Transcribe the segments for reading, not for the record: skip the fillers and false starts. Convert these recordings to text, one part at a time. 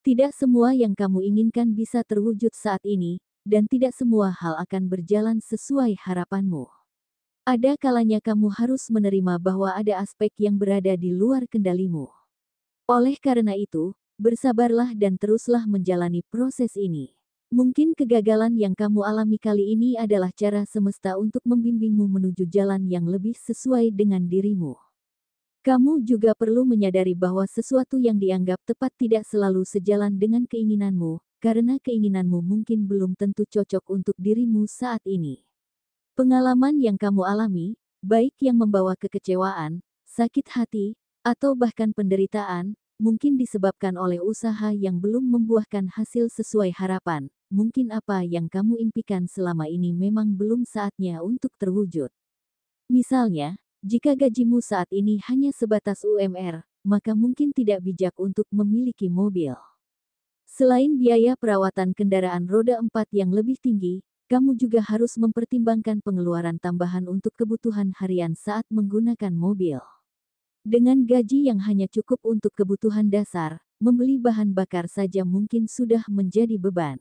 Tidak semua yang kamu inginkan bisa terwujud saat ini, dan tidak semua hal akan berjalan sesuai harapanmu. Ada kalanya kamu harus menerima bahwa ada aspek yang berada di luar kendalimu. Oleh karena itu, bersabarlah dan teruslah menjalani proses ini. Mungkin kegagalan yang kamu alami kali ini adalah cara semesta untuk membimbingmu menuju jalan yang lebih sesuai dengan dirimu. Kamu juga perlu menyadari bahwa sesuatu yang dianggap tepat tidak selalu sejalan dengan keinginanmu, karena keinginanmu mungkin belum tentu cocok untuk dirimu saat ini. Pengalaman yang kamu alami, baik yang membawa kekecewaan, sakit hati, atau bahkan penderitaan, mungkin disebabkan oleh usaha yang belum membuahkan hasil sesuai harapan. Mungkin apa yang kamu impikan selama ini memang belum saatnya untuk terwujud. Misalnya, jika gajimu saat ini hanya sebatas UMR, maka mungkin tidak bijak untuk memiliki mobil. Selain biaya perawatan kendaraan roda 4 yang lebih tinggi, kamu juga harus mempertimbangkan pengeluaran tambahan untuk kebutuhan harian saat menggunakan mobil. Dengan gaji yang hanya cukup untuk kebutuhan dasar, membeli bahan bakar saja mungkin sudah menjadi beban.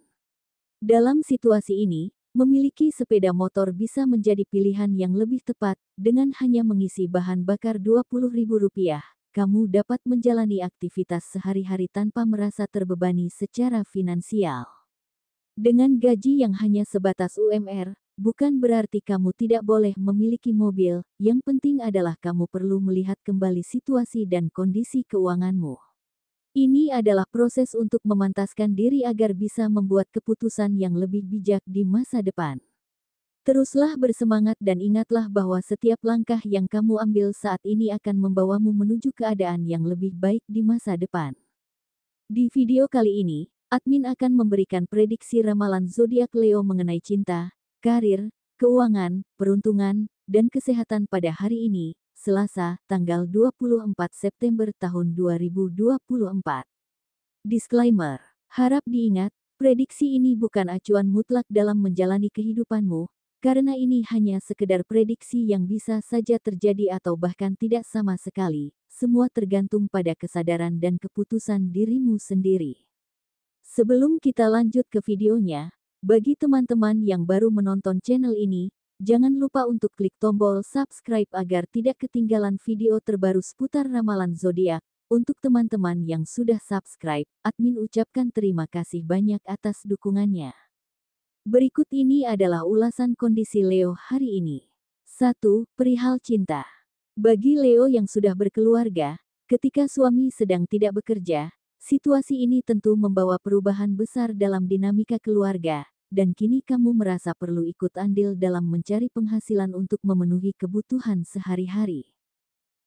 Dalam situasi ini, memiliki sepeda motor bisa menjadi pilihan yang lebih tepat. Dengan hanya mengisi bahan bakar Rp20.000, kamu dapat menjalani aktivitas sehari-hari tanpa merasa terbebani secara finansial. Dengan gaji yang hanya sebatas UMR, bukan berarti kamu tidak boleh memiliki mobil, yang penting adalah kamu perlu melihat kembali situasi dan kondisi keuanganmu. Ini adalah proses untuk memantaskan diri agar bisa membuat keputusan yang lebih bijak di masa depan. Teruslah bersemangat dan ingatlah bahwa setiap langkah yang kamu ambil saat ini akan membawamu menuju keadaan yang lebih baik di masa depan. Di video kali ini, admin akan memberikan prediksi ramalan zodiak Leo mengenai cinta, karir, keuangan, peruntungan, dan kesehatan pada hari ini, Selasa, tanggal 24 September tahun 2024. Disclaimer. Harap diingat, prediksi ini bukan acuan mutlak dalam menjalani kehidupanmu, karena ini hanya sekedar prediksi yang bisa saja terjadi atau bahkan tidak sama sekali. Semua tergantung pada kesadaran dan keputusan dirimu sendiri. Sebelum kita lanjut ke videonya, bagi teman-teman yang baru menonton channel ini, jangan lupa untuk klik tombol subscribe agar tidak ketinggalan video terbaru seputar ramalan zodiak. Untuk teman-teman yang sudah subscribe, admin ucapkan terima kasih banyak atas dukungannya. Berikut ini adalah ulasan kondisi Leo hari ini. 1. Perihal cinta. Bagi Leo yang sudah berkeluarga, ketika suami sedang tidak bekerja, situasi ini tentu membawa perubahan besar dalam dinamika keluarga, dan kini kamu merasa perlu ikut andil dalam mencari penghasilan untuk memenuhi kebutuhan sehari-hari.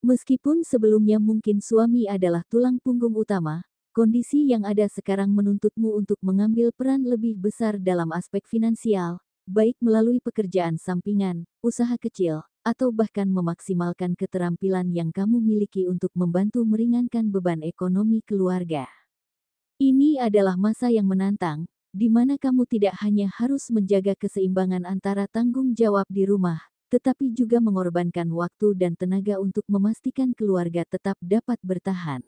Meskipun sebelumnya mungkin suami adalah tulang punggung utama, kondisi yang ada sekarang menuntutmu untuk mengambil peran lebih besar dalam aspek finansial, baik melalui pekerjaan sampingan, usaha kecil, atau bahkan memaksimalkan keterampilan yang kamu miliki untuk membantu meringankan beban ekonomi keluarga. Ini adalah masa yang menantang, di mana kamu tidak hanya harus menjaga keseimbangan antara tanggung jawab di rumah, tetapi juga mengorbankan waktu dan tenaga untuk memastikan keluarga tetap dapat bertahan.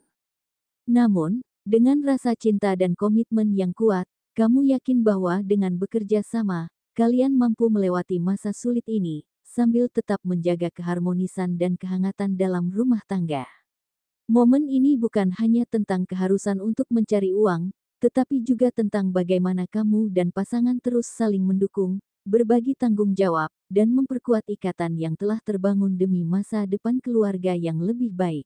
Namun, dengan rasa cinta dan komitmen yang kuat, kamu yakin bahwa dengan bekerja sama, kalian mampu melewati masa sulit ini, sambil tetap menjaga keharmonisan dan kehangatan dalam rumah tangga. Momen ini bukan hanya tentang keharusan untuk mencari uang, tetapi juga tentang bagaimana kamu dan pasangan terus saling mendukung, berbagi tanggung jawab, dan memperkuat ikatan yang telah terbangun demi masa depan keluarga yang lebih baik.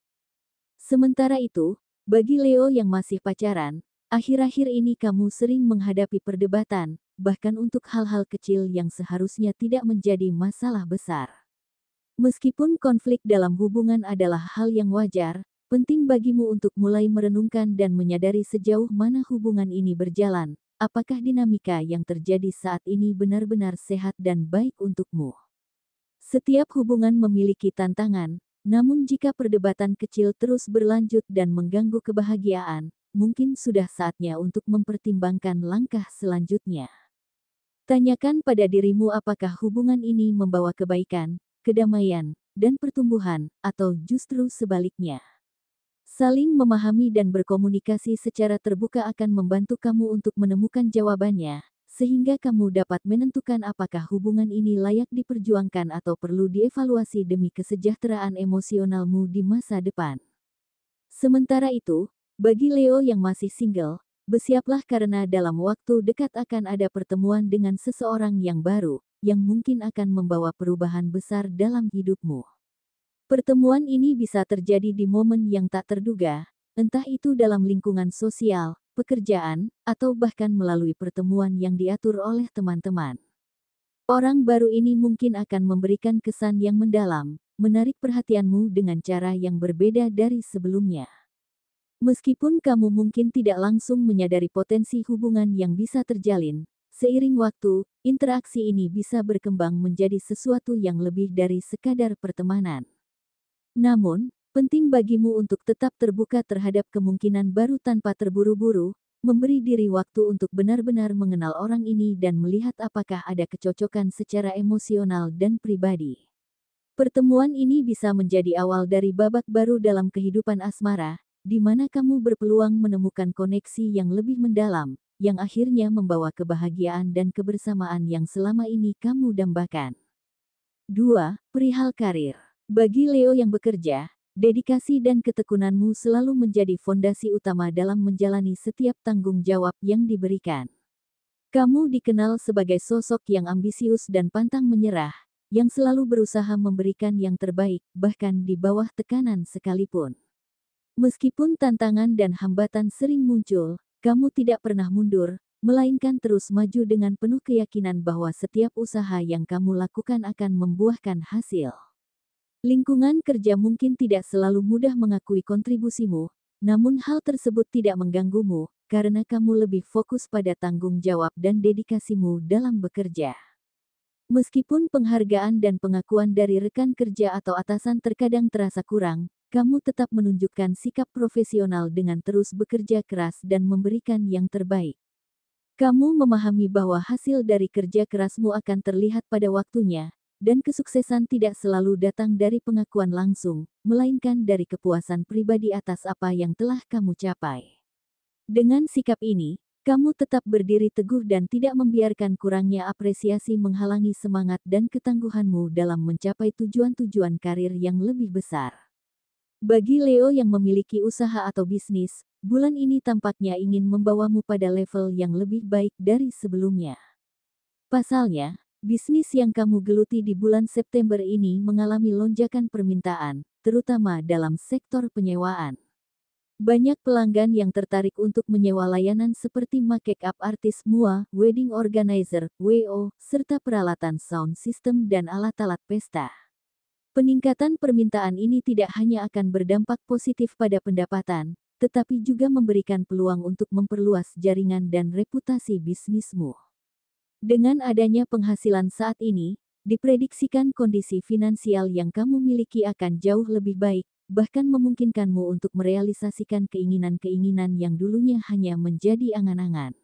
Sementara itu, bagi Leo yang masih pacaran, akhir-akhir ini kamu sering menghadapi perdebatan, bahkan untuk hal-hal kecil yang seharusnya tidak menjadi masalah besar. Meskipun konflik dalam hubungan adalah hal yang wajar, penting bagimu untuk mulai merenungkan dan menyadari sejauh mana hubungan ini berjalan, apakah dinamika yang terjadi saat ini benar-benar sehat dan baik untukmu. Setiap hubungan memiliki tantangan, namun jika perdebatan kecil terus berlanjut dan mengganggu kebahagiaan, mungkin sudah saatnya untuk mempertimbangkan langkah selanjutnya. Tanyakan pada dirimu apakah hubungan ini membawa kebaikan, kedamaian, dan pertumbuhan, atau justru sebaliknya. Saling memahami dan berkomunikasi secara terbuka akan membantu kamu untuk menemukan jawabannya, sehingga kamu dapat menentukan apakah hubungan ini layak diperjuangkan atau perlu dievaluasi demi kesejahteraan emosionalmu di masa depan. Sementara itu, bagi Leo yang masih single, bersiaplah karena dalam waktu dekat akan ada pertemuan dengan seseorang yang baru, yang mungkin akan membawa perubahan besar dalam hidupmu. Pertemuan ini bisa terjadi di momen yang tak terduga, entah itu dalam lingkungan sosial, pekerjaan, atau bahkan melalui pertemuan yang diatur oleh teman-teman. Orang baru ini mungkin akan memberikan kesan yang mendalam, menarik perhatianmu dengan cara yang berbeda dari sebelumnya. Meskipun kamu mungkin tidak langsung menyadari potensi hubungan yang bisa terjalin, seiring waktu, interaksi ini bisa berkembang menjadi sesuatu yang lebih dari sekadar pertemanan. Namun, penting bagimu untuk tetap terbuka terhadap kemungkinan baru tanpa terburu-buru, memberi diri waktu untuk benar-benar mengenal orang ini dan melihat apakah ada kecocokan secara emosional dan pribadi. Pertemuan ini bisa menjadi awal dari babak baru dalam kehidupan asmara, di mana kamu berpeluang menemukan koneksi yang lebih mendalam, yang akhirnya membawa kebahagiaan dan kebersamaan yang selama ini kamu dambakan. 2. Perihal karir. Bagi Leo yang bekerja, dedikasi dan ketekunanmu selalu menjadi fondasi utama dalam menjalani setiap tanggung jawab yang diberikan. Kamu dikenal sebagai sosok yang ambisius dan pantang menyerah, yang selalu berusaha memberikan yang terbaik, bahkan di bawah tekanan sekalipun. Meskipun tantangan dan hambatan sering muncul, kamu tidak pernah mundur, melainkan terus maju dengan penuh keyakinan bahwa setiap usaha yang kamu lakukan akan membuahkan hasil. Lingkungan kerja mungkin tidak selalu mudah mengakui kontribusimu, namun hal tersebut tidak mengganggumu, karena kamu lebih fokus pada tanggung jawab dan dedikasimu dalam bekerja. Meskipun penghargaan dan pengakuan dari rekan kerja atau atasan terkadang terasa kurang, kamu tetap menunjukkan sikap profesional dengan terus bekerja keras dan memberikan yang terbaik. Kamu memahami bahwa hasil dari kerja kerasmu akan terlihat pada waktunya, dan kesuksesan tidak selalu datang dari pengakuan langsung, melainkan dari kepuasan pribadi atas apa yang telah kamu capai. Dengan sikap ini, kamu tetap berdiri teguh dan tidak membiarkan kurangnya apresiasi menghalangi semangat dan ketangguhanmu dalam mencapai tujuan-tujuan karir yang lebih besar. Bagi Leo yang memiliki usaha atau bisnis, bulan ini tampaknya ingin membawamu pada level yang lebih baik dari sebelumnya. Pasalnya, bisnis yang kamu geluti di bulan September ini mengalami lonjakan permintaan, terutama dalam sektor penyewaan. Banyak pelanggan yang tertarik untuk menyewa layanan seperti make-up artis MUA, wedding organizer, WO, serta peralatan sound system dan alat-alat pesta. Peningkatan permintaan ini tidak hanya akan berdampak positif pada pendapatan, tetapi juga memberikan peluang untuk memperluas jaringan dan reputasi bisnismu. Dengan adanya penghasilan saat ini, diprediksikan kondisi finansial yang kamu miliki akan jauh lebih baik, bahkan memungkinkanmu untuk merealisasikan keinginan-keinginan yang dulunya hanya menjadi angan-angan.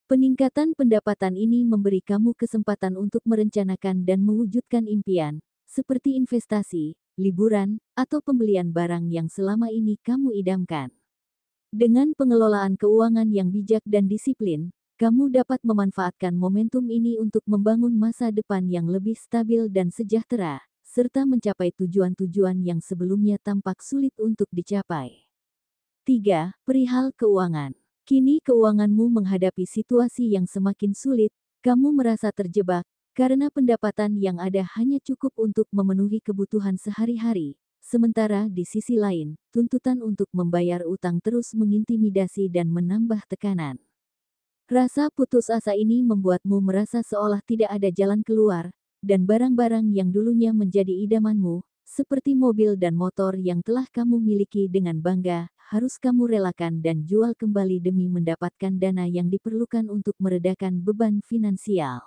Peningkatan pendapatan ini memberi kamu kesempatan untuk merencanakan dan mewujudkan impian, seperti investasi, liburan, atau pembelian barang yang selama ini kamu idamkan. Dengan pengelolaan keuangan yang bijak dan disiplin, kamu dapat memanfaatkan momentum ini untuk membangun masa depan yang lebih stabil dan sejahtera, serta mencapai tujuan-tujuan yang sebelumnya tampak sulit untuk dicapai. 3. Perihal keuangan. Kini keuanganmu menghadapi situasi yang semakin sulit, kamu merasa terjebak, karena pendapatan yang ada hanya cukup untuk memenuhi kebutuhan sehari-hari, sementara di sisi lain, tuntutan untuk membayar utang terus mengintimidasi dan menambah tekanan. Rasa putus asa ini membuatmu merasa seolah tidak ada jalan keluar, dan barang-barang yang dulunya menjadi idamanmu, seperti mobil dan motor yang telah kamu miliki dengan bangga, harus kamu relakan dan jual kembali demi mendapatkan dana yang diperlukan untuk meredakan beban finansial.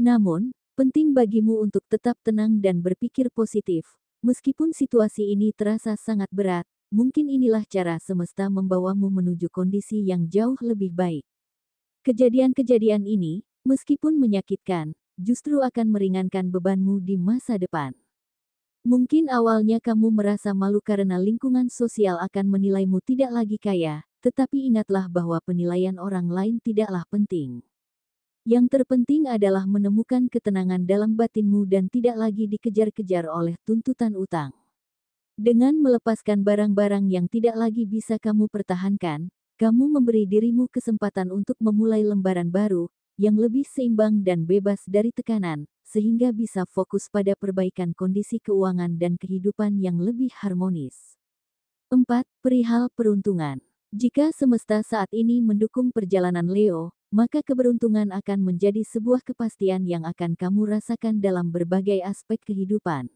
Namun, penting bagimu untuk tetap tenang dan berpikir positif. Meskipun situasi ini terasa sangat berat, mungkin inilah cara semesta membawamu menuju kondisi yang jauh lebih baik. Kejadian-kejadian ini, meskipun menyakitkan, justru akan meringankan bebanmu di masa depan. Mungkin awalnya kamu merasa malu karena lingkungan sosial akan menilaimu tidak lagi kaya, tetapi ingatlah bahwa penilaian orang lain tidaklah penting. Yang terpenting adalah menemukan ketenangan dalam batinmu dan tidak lagi dikejar-kejar oleh tuntutan utang. Dengan melepaskan barang-barang yang tidak lagi bisa kamu pertahankan, kamu memberi dirimu kesempatan untuk memulai lembaran baru, yang lebih seimbang dan bebas dari tekanan, sehingga bisa fokus pada perbaikan kondisi keuangan dan kehidupan yang lebih harmonis. 4. Perihal peruntungan. Jika semesta saat ini mendukung perjalanan Leo, maka keberuntungan akan menjadi sebuah kepastian yang akan kamu rasakan dalam berbagai aspek kehidupan.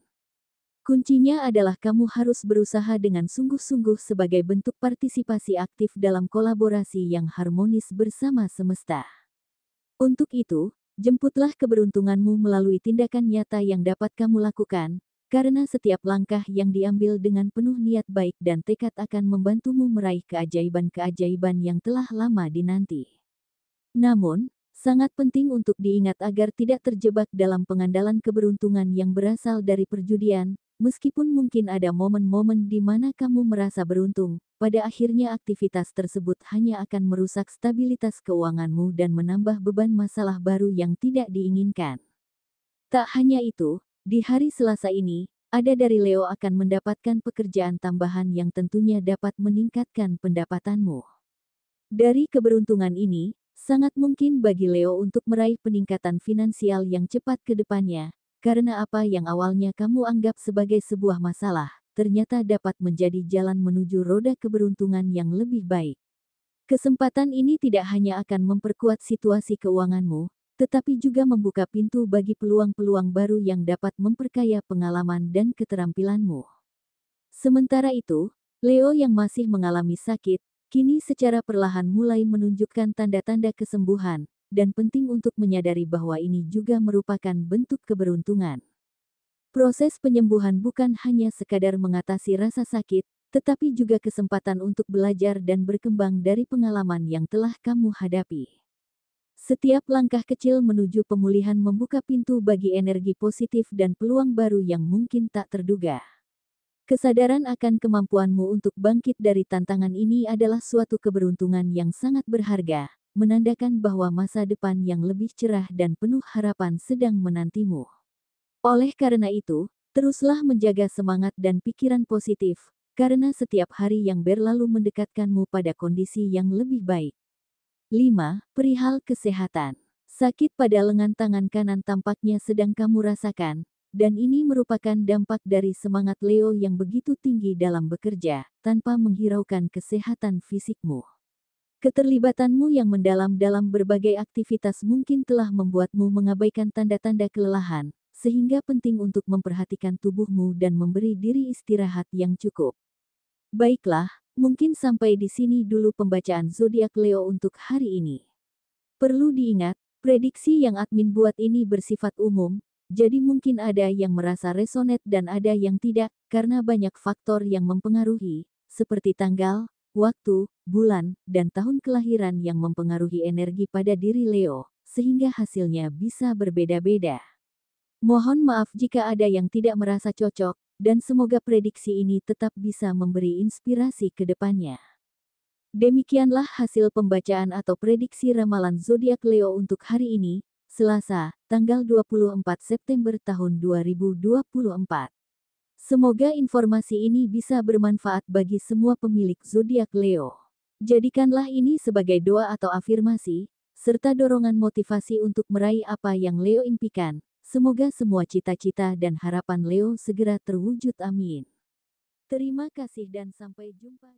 Kuncinya adalah kamu harus berusaha dengan sungguh-sungguh sebagai bentuk partisipasi aktif dalam kolaborasi yang harmonis bersama semesta. Untuk itu, jemputlah keberuntunganmu melalui tindakan nyata yang dapat kamu lakukan, karena setiap langkah yang diambil dengan penuh niat baik dan tekad akan membantumu meraih keajaiban-keajaiban yang telah lama dinanti. Namun, sangat penting untuk diingat agar tidak terjebak dalam pengandalan keberuntungan yang berasal dari perjudian, meskipun mungkin ada momen-momen di mana kamu merasa beruntung, pada akhirnya aktivitas tersebut hanya akan merusak stabilitas keuanganmu dan menambah beban masalah baru yang tidak diinginkan. Tak hanya itu, di hari Selasa ini, ada dari Leo akan mendapatkan pekerjaan tambahan yang tentunya dapat meningkatkan pendapatanmu. Dari keberuntungan ini, sangat mungkin bagi Leo untuk meraih peningkatan finansial yang cepat ke depannya, karena apa yang awalnya kamu anggap sebagai sebuah masalah, ternyata dapat menjadi jalan menuju roda keberuntungan yang lebih baik. Kesempatan ini tidak hanya akan memperkuat situasi keuanganmu, tetapi juga membuka pintu bagi peluang-peluang baru yang dapat memperkaya pengalaman dan keterampilanmu. Sementara itu, Leo yang masih mengalami sakit, kini secara perlahan mulai menunjukkan tanda-tanda kesembuhan, dan penting untuk menyadari bahwa ini juga merupakan bentuk keberuntungan. Proses penyembuhan bukan hanya sekadar mengatasi rasa sakit, tetapi juga kesempatan untuk belajar dan berkembang dari pengalaman yang telah kamu hadapi. Setiap langkah kecil menuju pemulihan membuka pintu bagi energi positif dan peluang baru yang mungkin tak terduga. Kesadaran akan kemampuanmu untuk bangkit dari tantangan ini adalah suatu keberuntungan yang sangat berharga, menandakan bahwa masa depan yang lebih cerah dan penuh harapan sedang menantimu. Oleh karena itu, teruslah menjaga semangat dan pikiran positif, karena setiap hari yang berlalu mendekatkanmu pada kondisi yang lebih baik. 5. Perihal kesehatan. Sakit pada lengan tangan kanan tampaknya sedang kamu rasakan, dan ini merupakan dampak dari semangat Leo yang begitu tinggi dalam bekerja, tanpa menghiraukan kesehatan fisikmu. Keterlibatanmu yang mendalam dalam berbagai aktivitas mungkin telah membuatmu mengabaikan tanda-tanda kelelahan, sehingga penting untuk memperhatikan tubuhmu dan memberi diri istirahat yang cukup. Baiklah, mungkin sampai di sini dulu pembacaan zodiak Leo untuk hari ini. Perlu diingat, prediksi yang admin buat ini bersifat umum, jadi mungkin ada yang merasa resonate dan ada yang tidak, karena banyak faktor yang mempengaruhi, seperti tanggal, waktu, bulan, dan tahun kelahiran yang mempengaruhi energi pada diri Leo, sehingga hasilnya bisa berbeda-beda. Mohon maaf jika ada yang tidak merasa cocok, dan semoga prediksi ini tetap bisa memberi inspirasi ke depannya. Demikianlah hasil pembacaan atau prediksi ramalan zodiak Leo untuk hari ini, Selasa, tanggal 24 September tahun 2024. Semoga informasi ini bisa bermanfaat bagi semua pemilik zodiak Leo. Jadikanlah ini sebagai doa atau afirmasi, serta dorongan motivasi untuk meraih apa yang Leo impikan. Semoga semua cita-cita dan harapan Leo segera terwujud, amin. Terima kasih dan sampai jumpa.